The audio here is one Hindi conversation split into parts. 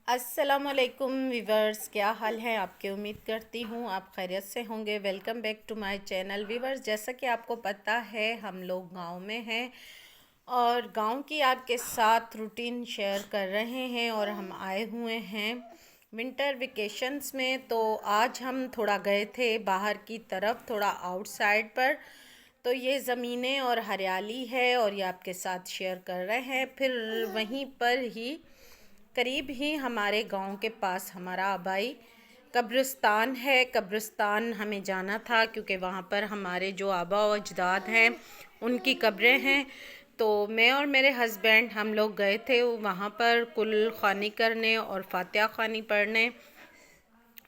अस्सलामुअलैकुम वीवर्स, क्या हाल है आपके। उम्मीद करती हूँ आप खैरियत से होंगे। Welcome back to my channel viewers. जैसा कि आपको पता है हम लोग गांव में हैं और गांव की आपके साथ रूटीन शेयर कर रहे हैं। और हम आए हुए हैं विंटर वेकेशंस में। तो आज हम थोड़ा गए थे बाहर की तरफ, थोड़ा आउटसाइड पर। तो ये ज़मीनें और हरियाली है और ये आपके साथ शेयर कर रहे हैं। फिर वहीं पर ही करीब ही हमारे गांव के पास हमारा आबाई कब्रिस्तान है। कब्रिस्तान हमें जाना था क्योंकि वहाँ पर हमारे जो आबा व अजदाद हैं उनकी कब्रें हैं। तो मैं और मेरे हस्बैंड हम लोग गए थे वहाँ पर कुल ख़ानी करने और फातिहा ख़ानी पढ़ने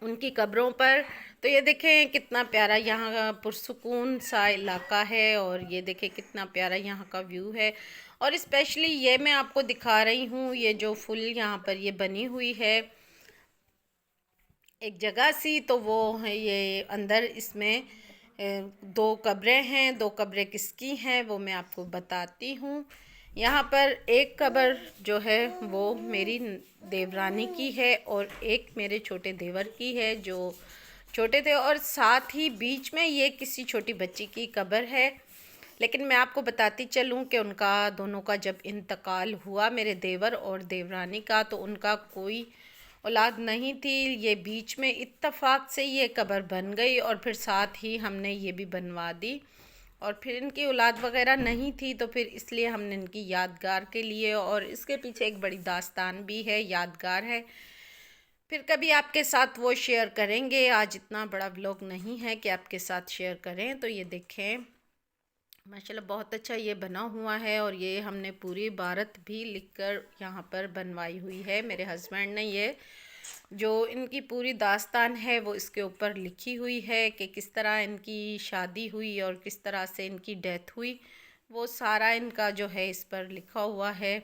उनकी कब्रों पर। तो ये देखें कितना प्यारा यहाँ पुरसुकून सा इलाका है और ये देखें कितना प्यारा यहाँ का व्यू है। और स्पेशली ये मैं आपको दिखा रही हूँ, ये जो फुल यहाँ पर ये बनी हुई है एक जगह सी, तो वो है ये अंदर इसमें दो कब्रें हैं। दो कब्रें किसकी हैं वो मैं आपको बताती हूँ। यहाँ पर एक कब्र जो है वो मेरी देवरानी की है और एक मेरे छोटे देवर की है जो छोटे थे, और साथ ही बीच में ये किसी छोटी बच्ची की कब्र है। लेकिन मैं आपको बताती चलूँ कि उनका दोनों का जब इंतकाल हुआ, मेरे देवर और देवरानी का, तो उनका कोई औलाद नहीं थी। ये बीच में इत्तेफाक से ये कब्र बन गई और फिर साथ ही हमने ये भी बनवा दी। और फिर इनकी औलाद वगैरह नहीं थी तो फिर इसलिए हमने इनकी यादगार के लिए, और इसके पीछे एक बड़ी दास्तान भी है, यादगार है। फिर कभी आपके साथ वो शेयर करेंगे। आज इतना बड़ा व्लॉग नहीं है कि आपके साथ शेयर करें। तो ये देखें माशाल्लाह बहुत अच्छा ये बना हुआ है और ये हमने पूरी इबारत भी लिखकर यहाँ पर बनवाई हुई है। मेरे हस्बैंड ने ये जो इनकी पूरी दास्तान है वो इसके ऊपर लिखी हुई है कि किस तरह इनकी शादी हुई और किस तरह से इनकी डेथ हुई। वो सारा इनका जो है इस पर लिखा हुआ है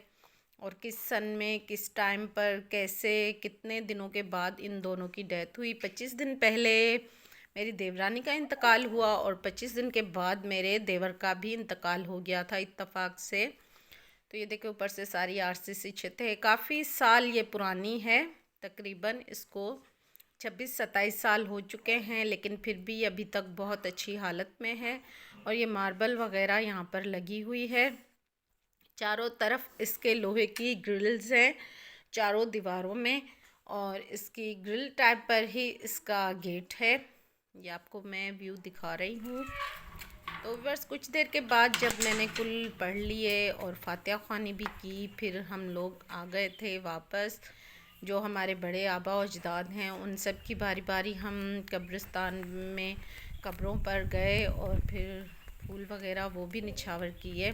और किस सन में किस टाइम पर कैसे कितने दिनों के बाद इन दोनों की डेथ हुई। 25 दिन पहले मेरी देवरानी का इंतकाल हुआ और 25 दिन के बाद मेरे देवर का भी इंतकाल हो गया था इत्तेफाक से। तो ये देखो ऊपर से सारी आरसीसी छत है, काफ़ी साल ये पुरानी है। तकरीबन इसको 26-27 साल हो चुके हैं, लेकिन फिर भी अभी तक बहुत अच्छी हालत में है। और ये मार्बल वगैरह यहाँ पर लगी हुई है। चारों तरफ इसके लोहे की ग्रिल्स हैं चारों दीवारों में, और इसकी ग्रिल टाइप पर ही इसका गेट है। ये आपको मैं व्यू दिखा रही हूँ। तो बस कुछ देर के बाद जब मैंने कुल पढ़ लिए और फातिहा ख़्वानी भी की, फिर हम लोग आ गए थे वापस। जो हमारे बड़े आबा और अजदाद हैं उन सब की बारी बारी हम कब्रिस्तान में कब्रों पर गए और फिर फूल वगैरह वो भी निछावर किए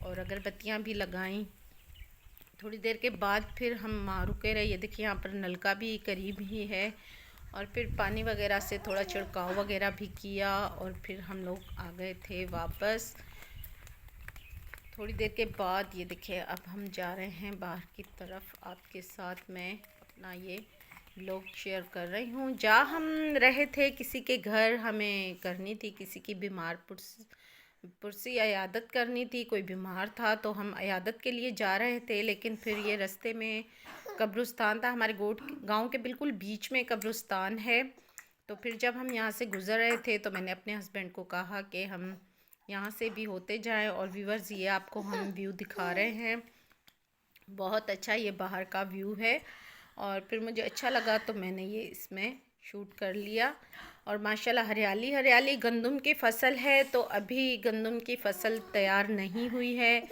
और अगरबत्तियाँ भी लगाईं। थोड़ी देर के बाद फिर हम वहाँ रुके रहे। ये देखिए यहाँ पर नलका भी करीब ही है और फिर पानी वगैरह से थोड़ा छिड़काव वगैरह भी किया और फिर हम लोग आ गए थे वापस। थोड़ी देर के बाद ये देखिए अब हम जा रहे हैं बाहर की तरफ। आपके साथ मैं अपना ये व्लॉग शेयर कर रही हूँ। जहाँ हम रहे थे किसी के घर हमें करनी थी किसी की बीमार पुरसी अयादत करनी थी। कोई बीमार था तो हम अयादत के लिए जा रहे थे, लेकिन फिर ये रास्ते में कब्रिस्तान था। हमारे गोट गांव के बिल्कुल बीच में कब्रिस्तान है। तो फिर जब हम यहाँ से गुज़र रहे थे तो मैंने अपने हस्बैंड को कहा कि हम यहाँ से भी होते जाएं। और व्यूवर्स ये आपको हम व्यू दिखा रहे हैं, बहुत अच्छा ये बाहर का व्यू है। और फिर मुझे अच्छा लगा तो मैंने ये इसमें शूट कर लिया। और माशाल्लाह हरियाली हरियाली। गंदम की फ़सल है तो अभी गंदम की फ़सल तैयार नहीं हुई है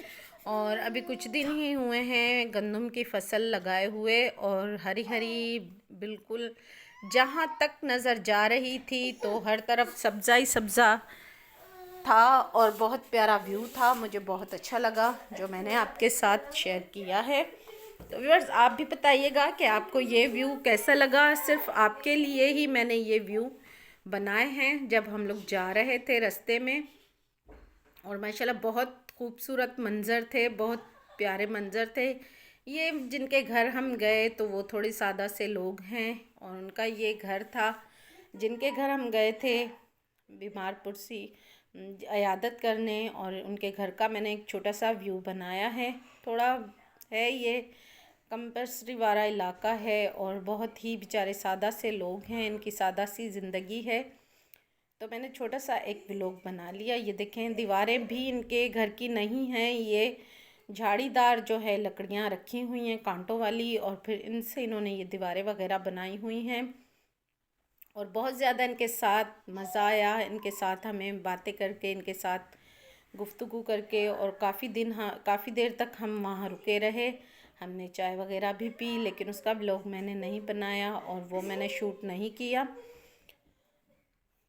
और अभी कुछ दिन ही हुए हैं गंदम की फ़सल लगाए हुए, और हरी हरी बिल्कुल जहाँ तक नज़र जा रही थी तो हर तरफ सब्ज़ा ही सब्ज़ा था और बहुत प्यारा व्यू था। मुझे बहुत अच्छा लगा जो मैंने आपके साथ शेयर किया है। तो व्यूअर्स आप भी बताइएगा कि आपको ये व्यू कैसा लगा। सिर्फ आपके लिए ही मैंने ये व्यू बनाए हैं जब हम लोग जा रहे थे रास्ते में। और माशाल्लाह बहुत खूबसूरत मंज़र थे, बहुत प्यारे मंज़र थे। ये जिनके घर हम गए तो वो थोड़े सादा से लोग हैं और उनका ये घर था जिनके घर हम गए थे बीमार पुरसी अयादत करने, और उनके घर का मैंने एक छोटा सा व्यू बनाया है। थोड़ा है ये कंपल्सरी वाला इलाका है और बहुत ही बेचारे सादा से लोग हैं, इनकी सादा सी ज़िंदगी है। तो मैंने छोटा सा एक व्लॉग बना लिया। ये देखें, दीवारें भी इनके घर की नहीं हैं, ये झाड़ीदार जो है लकड़ियाँ रखी हुई हैं कांटों वाली, और फिर इनसे इन्होंने ये दीवारें वगैरह बनाई हुई हैं। और बहुत ज़्यादा इनके साथ मज़ा आया, इनके साथ हमें बातें करके, इनके साथ गुफ्तगू करके, और काफ़ी देर तक हम वहाँ रुके रहे। हमने चाय वगैरह भी पी, लेकिन उसका व्लॉग मैंने नहीं बनाया और वो मैंने शूट नहीं किया।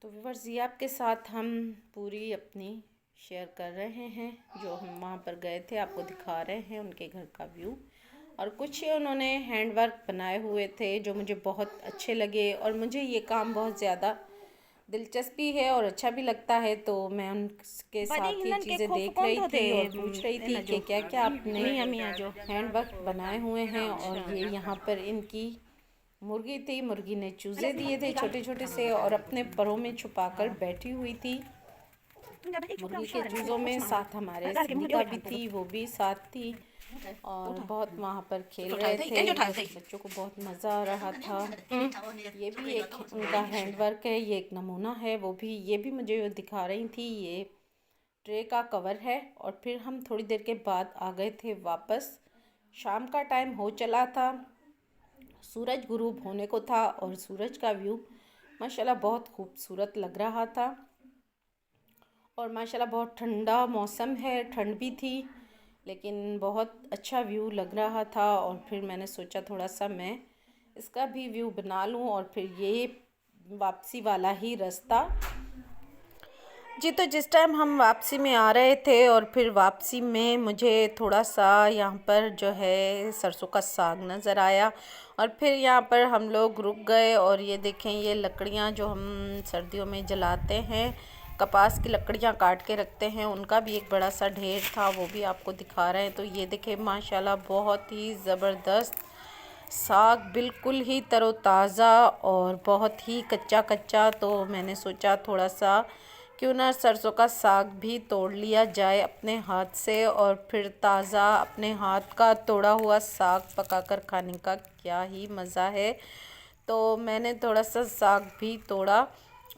तो व्यूअर्स, ये आपके साथ हम पूरी अपनी शेयर कर रहे हैं, जो हम वहाँ पर गए थे आपको दिखा रहे हैं उनके घर का व्यू। और कुछ उन्होंने हैंडवर्क बनाए हुए थे जो मुझे बहुत अच्छे लगे, और मुझे ये काम बहुत ज़्यादा दिलचस्पी है और अच्छा भी लगता है। तो मैं उनके साथ ये चीज़ें देख रही थी और पूछ रही थी कि क्या क्या आपने हैंडवर्क बनाए हुए हैं। और ये यहाँ पर इनकी मुर्गी थी, मुर्गी ने चूज़े दिए थे छोटे छोटे से, और अपने परों में छुपाकर बैठी हुई थी। मुर्गी के चूज़ों में साथ हमारे सिंधिका भी थी, वो भी साथ थी, और बहुत वहाँ पर खेल रहे थे। बच्चों को बहुत मज़ा आ रहा था। ये भी एक उनका हैंडवर्क है, ये एक नमूना है। वो भी ये भी मुझे दिखा रही थी। ये ट्रे का कवर है। और फिर हम थोड़ी देर के बाद आ गए थे वापस। शाम का टाइम हो चला था, सूरज गुरूब होने को था, और सूरज का व्यू माशाल्लाह बहुत खूबसूरत लग रहा था। और माशाल्लाह बहुत ठंडा मौसम है, ठंड भी थी, लेकिन बहुत अच्छा व्यू लग रहा था। और फिर मैंने सोचा थोड़ा सा मैं इसका भी व्यू बना लूँ। और फिर ये वापसी वाला ही रास्ता जी, तो जिस टाइम हम वापसी में आ रहे थे, और फिर वापसी में मुझे थोड़ा सा यहाँ पर जो है सरसों का साग नज़र आया, और फिर यहाँ पर हम लोग रुक गए। और ये देखें, ये लकड़ियाँ जो हम सर्दियों में जलाते हैं, कपास की लकड़ियाँ काट के रखते हैं, उनका भी एक बड़ा सा ढेर था, वो भी आपको दिखा रहे हैं। तो ये देखें माशाल्लाह बहुत ही ज़बरदस्त साग, बिल्कुल ही तरोताज़ा और बहुत ही कच्चा कच्चा। तो मैंने सोचा थोड़ा सा क्यों ना सरसों का साग भी तोड़ लिया जाए अपने हाथ से, और फिर ताज़ा अपने हाथ का तोड़ा हुआ साग पकाकर खाने का क्या ही मज़ा है। तो मैंने थोड़ा सा साग भी तोड़ा,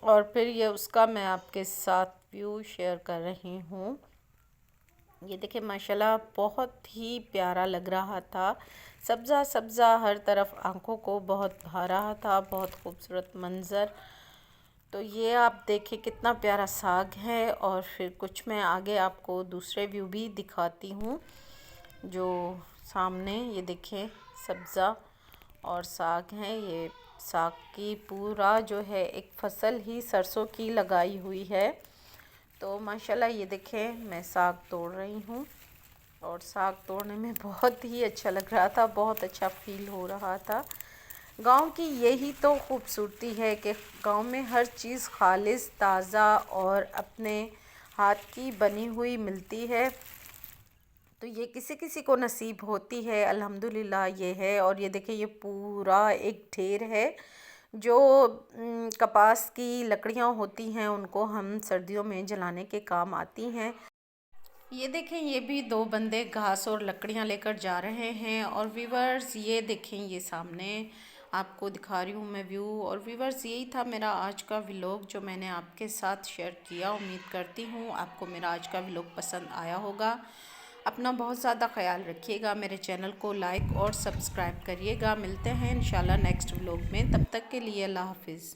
और फिर ये उसका मैं आपके साथ व्यू शेयर कर रही हूँ। ये देखिए माशाल्लाह बहुत ही प्यारा लग रहा था, सब्ज़ा सब्ज़ा हर तरफ, आँखों को बहुत भा रहा था, बहुत खूबसूरत मंज़र। तो ये आप देखिए कितना प्यारा साग है। और फिर कुछ मैं आगे आपको दूसरे व्यू भी दिखाती हूँ, जो सामने ये देखें सब्ज़ा और साग है। ये साग की पूरा जो है एक फसल ही सरसों की लगाई हुई है। तो माशाल्लाह ये देखें मैं साग तोड़ रही हूँ, और साग तोड़ने में बहुत ही अच्छा लग रहा था, बहुत अच्छा फील हो रहा था। गांव की यही तो खूबसूरती है कि गांव में हर चीज़ खालिस, ताज़ा और अपने हाथ की बनी हुई मिलती है। तो ये किसी किसी को नसीब होती है, अल्हम्दुलिल्लाह ये है। और ये देखिए, ये पूरा एक ढेर है जो कपास की लकड़ियाँ होती हैं, उनको हम सर्दियों में जलाने के काम आती हैं। ये देखें, ये भी दो बंदे घास और लकड़ियाँ लेकर जा रहे हैं। और व्यूवर्स ये देखें, ये सामने आपको दिखा रही हूँ मैं व्यू। और व्यूवर्स यही था मेरा आज का व्लॉग जो मैंने आपके साथ शेयर किया। उम्मीद करती हूँ आपको मेरा आज का व्लॉग पसंद आया होगा। अपना बहुत ज़्यादा ख्याल रखिएगा, मेरे चैनल को लाइक और सब्सक्राइब करिएगा। मिलते हैं इंशाल्लाह नेक्स्ट व्लॉग में, तब तक के लिए अल्लाह हाफिज़।